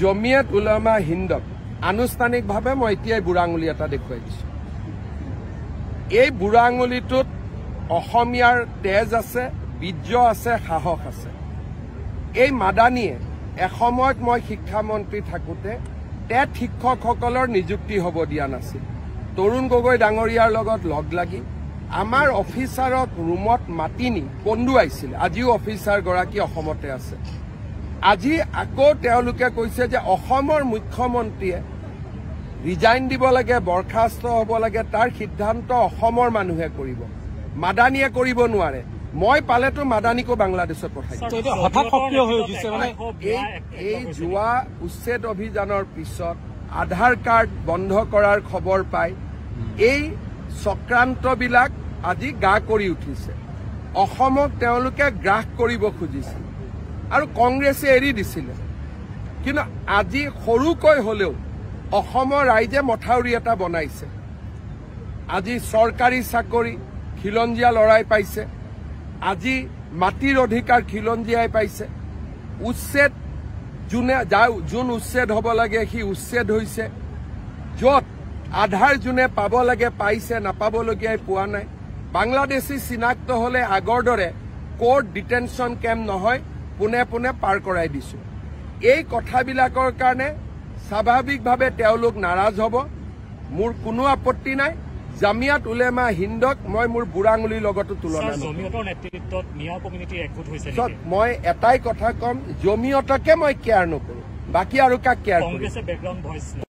জমিয়ত উলামা হিন্দক আনুষ্ঠানিকভাৱে মই এতিয়াই বুঢ়া আঙুলি এটা দেখুৱাই দিছো। এই বুঢ়া আঙুলিটোত অসমীয়াৰ তেজ আছে, বীৰ্য আছে, সাহস আছে। এই মাদানীয়ে এসময়ত মই শিক্ষামন্ত্ৰী থাকোঁতে টেট শিক্ষকসকলৰ নিযুক্তি হ'ব দিয়া নাছিল। তৰুণ গগৈ ডাঙৰীয়াৰ লগত লগ লাগি আমাৰ অফিচাৰক ৰুমত মাতি নি কন্দুৱাইছিল। আজিও অফিচাৰগৰাকী অসমতে আছে। আজি আকৌ তেওঁলোকে কৈছে যে অসমৰ মুখ্যমন্ত্ৰীয়ে ৰিজাইন দিব লাগে, বৰখাস্ত হ'ব লাগে, তাৰ সিদ্ধান্ত অসমৰ মানুহে কৰিব, মাদানীয়ে কৰিব নোৱাৰে। মই পালেতো মাদানীকো বাংলাদেশত পঠাইছো। এই যোৱা উচ্ছেদ অভিযানৰ পিছত আধাৰ কাৰ্ড বন্ধ কৰাৰ খবৰ পাই এই চক্ৰান্তবিলাক আজি গা কৰি উঠিছে। অসমক তেওঁলোকে গ্ৰাস কৰিব খুজিছিল আৰু কংগ্ৰেছে এৰি দিছিলে। কিন্তু আজি সৰুকৈ হলেও অসমৰ ৰাইজে মথাউৰি এটা বনাইছে। আজি চৰকাৰী চাকৰি খিলঞ্জীয়া লৰাই পাইছে। আজি মাটিৰ অধিকাৰ খিলঞ্জীয়াই পাইছে। উচ্ছেদ যোন উচ্ছেদ হ'ব লাগে সি উচ্ছেদ হৈছে। য'ত আধাৰ যোনে পাব লাগে পাইছে, নাপাবলগীয়াই পোৱা নাই। বাংলাদেশী চিনাক্ত হলে আগৰ দৰে কোৰ্ট ডিটেনশ্যন কেম্প নহয়, পোনে পোনে পাৰ কৰাই দিছো। এই কথাবিলাকৰ কাৰণে স্বাভাৱিকভাৱে তেওঁলোক নাৰাজ হ'ব। মোৰ কোনো আপত্তি নাই। জামিয়াত উলেমা হিন্দক মই মোৰ বুঢ়া আঙুলিৰ লগতো তুলনা নকৰো। মই এটাই কথা কম, জমিয়তকে মই কেয়াৰ নকৰো, বাকী আৰু কাক কেয়াৰ কৰিম।